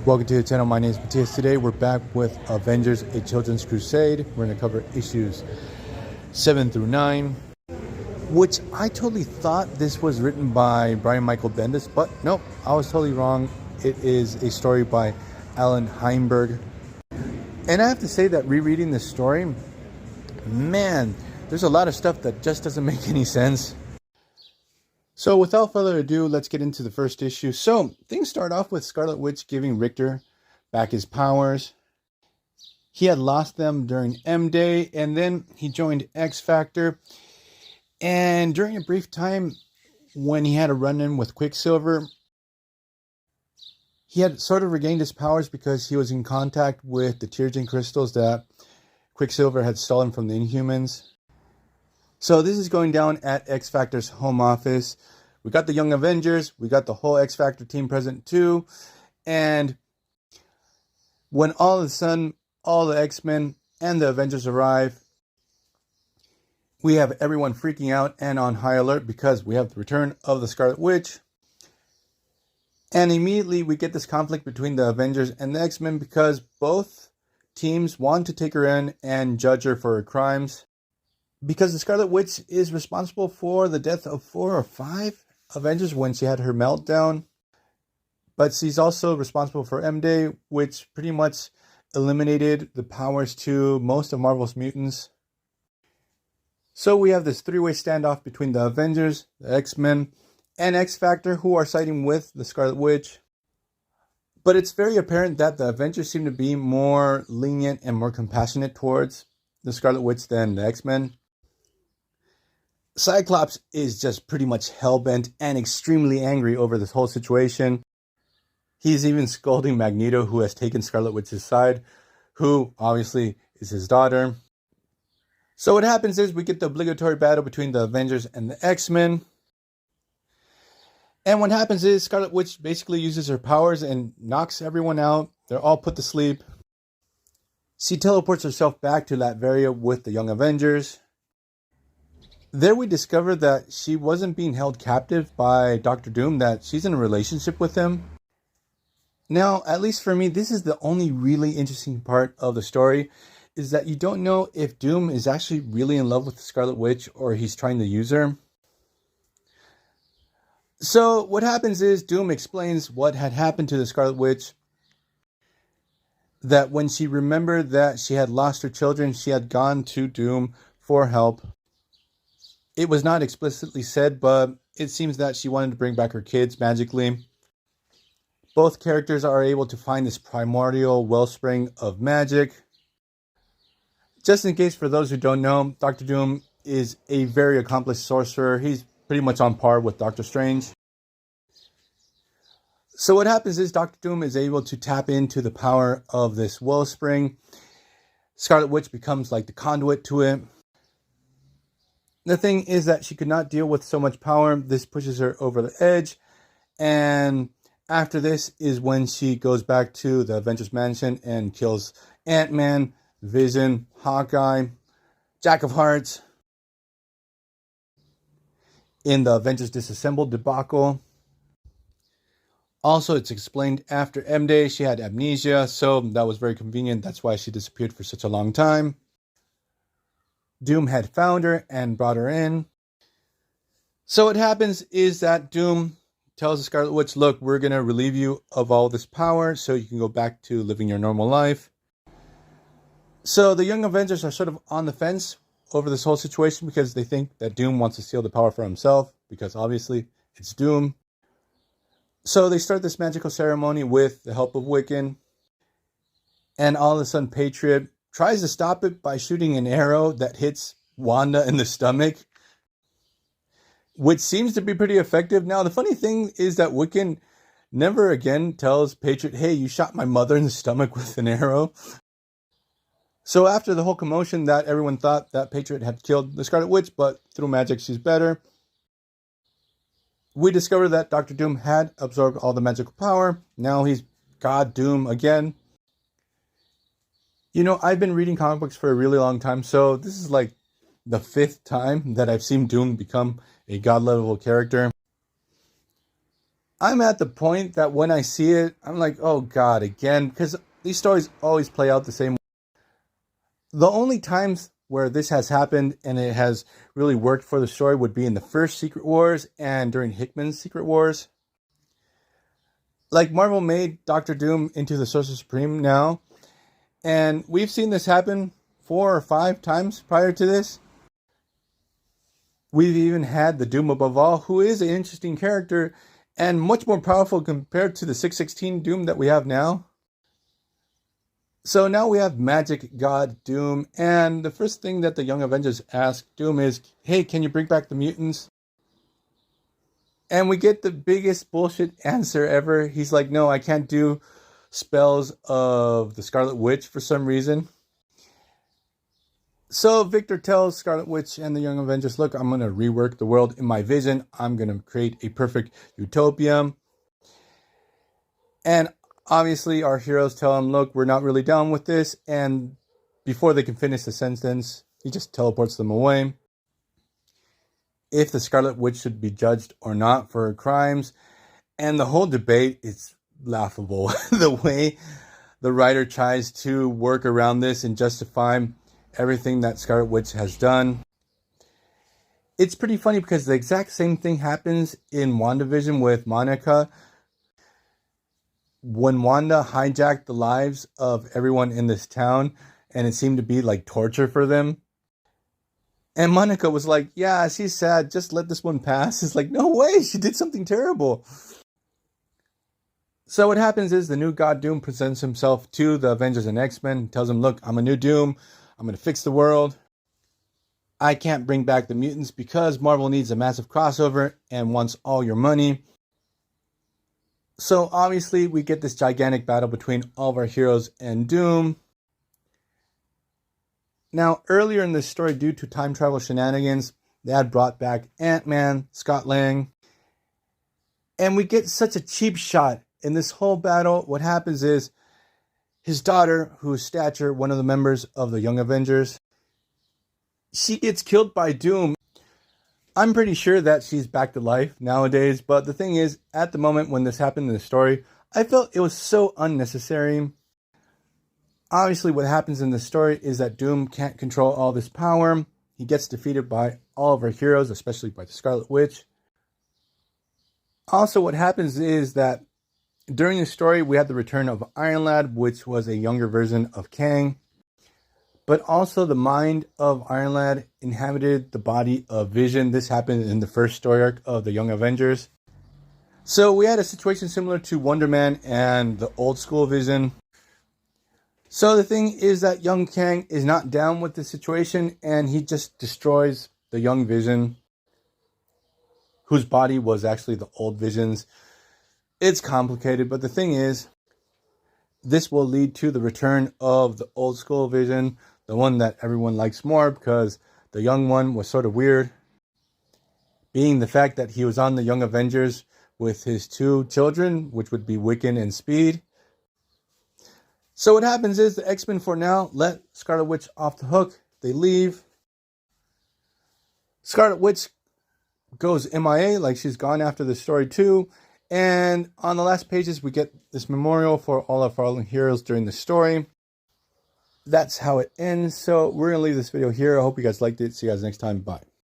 Welcome to the channel. My name is Matthias. Today we're back with Avengers, a Children's Crusade. We're going to cover issues 7 through 9, which I totally thought this was written by Brian Michael Bendis, but nope, I was totally wrong. It is a story by Alan Heinberg. And I have to say that rereading this story, man, there's a lot of stuff that just doesn't make any sense. So without further ado, let's get into the first issue. So things start off with Scarlet Witch giving Richter back his powers. He had lost them during M-Day, and then he joined X-Factor. And during a brief time when he had a run-in with Quicksilver, he had sort of regained his powers because he was in contact with the Tyrogen crystals that Quicksilver had stolen from the Inhumans. So this is going down at X-Factor's home office. We got the Young Avengers. We got the whole X-Factor team present too. And when all of a sudden, all the X-Men and the Avengers arrive, we have everyone freaking out and on high alert because we have the return of the Scarlet Witch. And immediately we get this conflict between the Avengers and the X-Men because both teams want to take her in and judge her for her crimes. Because the Scarlet Witch is responsible for the death of 4 or 5 Avengers when she had her meltdown. But she's also responsible for M-Day, which pretty much eliminated the powers to most of Marvel's mutants. So we have this three-way standoff between the Avengers, the X-Men, and X-Factor, who are siding with the Scarlet Witch. But it's very apparent that the Avengers seem to be more lenient and more compassionate towards the Scarlet Witch than the X-Men. Cyclops is just pretty much hellbent and extremely angry over this whole situation. He's even scolding Magneto, who has taken Scarlet Witch's side, who obviously is his daughter. So what happens is we get the obligatory battle between the Avengers and the X-Men. And what happens is Scarlet Witch basically uses her powers and knocks everyone out. They're all put to sleep. She teleports herself back to Latveria with the Young Avengers. There we discover that she wasn't being held captive by Dr. Doom, that she's in a relationship with him. Now, at least for me, this is the only really interesting part of the story, is that you don't know if Doom is actually really in love with the Scarlet Witch or he's trying to use her. So what happens is Doom explains what had happened to the Scarlet Witch, that when she remembered that she had lost her children, she had gone to Doom for help. It was not explicitly said, but it seems that she wanted to bring back her kids magically. Both characters are able to find this primordial wellspring of magic. Just in case for those who don't know, Dr. Doom is a very accomplished sorcerer. He's pretty much on par with Doctor Strange. So what happens is Dr. Doom is able to tap into the power of this wellspring. Scarlet Witch becomes like the conduit to it. The thing is that she could not deal with so much power. This pushes her over the edge. And after this is when she goes back to the Avengers Mansion and kills Ant-Man, Vision, Hawkeye, Jack of Hearts in the Avengers Disassembled debacle. Also, it's explained after M-Day she had amnesia, so that was very convenient. That's why she disappeared for such a long time. Doom had found her and brought her in. So what happens is that Doom tells the Scarlet Witch, look, we're going to relieve you of all this power so you can go back to living your normal life. So the Young Avengers are sort of on the fence over this whole situation because they think that Doom wants to steal the power for himself because obviously it's Doom. So they start this magical ceremony with the help of Wiccan. And all of a sudden Patriot tries to stop it by shooting an arrow that hits Wanda in the stomach, which seems to be pretty effective. Now, the funny thing is that Wiccan never again tells Patriot, hey, you shot my mother in the stomach with an arrow. So after the whole commotion that everyone thought that Patriot had killed the Scarlet Witch, but through magic she's better, we discover that Dr. Doom had absorbed all the magical power. Now he's God Doom again. You know, I've been reading comic books for a really long time, so this is like the 5th time that I've seen Doom become a god-level character. I'm at the point that when I see it, I'm like, oh God, again, because these stories always play out the same way. The only times where this has happened and it has really worked for the story would be in the first Secret Wars and during Hickman's Secret Wars. Like, Marvel made Doctor Doom into the Sorcerer Supreme now, and we've seen this happen 4 or 5 times prior to this. We've even had the Doom above all, who is an interesting character and much more powerful compared to the 616 Doom that we have now. So now we have Magic God Doom, and the first thing that the Young Avengers ask Doom is, hey, can you bring back the mutants? And we get the biggest bullshit answer ever. He's like, no, I can't do spells of the Scarlet Witch for some reason. So Victor tells Scarlet Witch and the Young Avengers, look, I'm going to rework the world in my vision. I'm going to create a perfect utopia. And obviously our heroes tell him, look, we're not really down with this. And before they can finish the sentence, he just teleports them away. If the Scarlet Witch should be judged or not for her crimes. And the whole debate is laughable. The way the writer tries to work around this and justify everything that Scarlet Witch has done. It's pretty funny because the exact same thing happens in WandaVision with Monica. When Wanda hijacked the lives of everyone in this town, and it seemed to be like torture for them. And Monica was like, yeah, she's sad, just let this one pass. It's like, no way, she did something terrible. So what happens is the new God Doom presents himself to the Avengers and X-Men, tells them, look, I'm a new Doom, I'm going to fix the world. I can't bring back the mutants because Marvel needs a massive crossover and wants all your money. So obviously we get this gigantic battle between all of our heroes and Doom. Now, earlier in this story, due to time travel shenanigans, they had brought back Ant-Man, Scott Lang. And we get such a cheap shot in this whole battle. What happens is his daughter, who is Stature, one of the members of the Young Avengers, she gets killed by Doom. I'm pretty sure that she's back to life nowadays, but the thing is, at the moment when this happened in the story, I felt it was so unnecessary. Obviously, what happens in the story is that Doom can't control all this power. He gets defeated by all of our heroes, especially by the Scarlet Witch. Also, what happens is that during the story, we had the return of Iron Lad, which was a younger version of Kang. But also the mind of Iron Lad inhabited the body of Vision. This happened in the first story arc of the Young Avengers. So we had a situation similar to Wonder Man and the old school Vision. So the thing is that young Kang is not down with the situation, and he just destroys the young Vision, whose body was actually the old Vision's. It's complicated, but the thing is, this will lead to the return of the old school Vision, the one that everyone likes more because the young one was sort of weird. Being the fact that he was on the Young Avengers with his 2 children, which would be Wiccan and Speed. So what happens is the X-Men for now let Scarlet Witch off the hook. They leave. Scarlet Witch goes MIA, like she's gone after the story too. And on the last pages, we get this memorial for all our fallen heroes during the story. That's how it ends. So we're going to leave this video here. I hope you guys liked it. See you guys next time. Bye.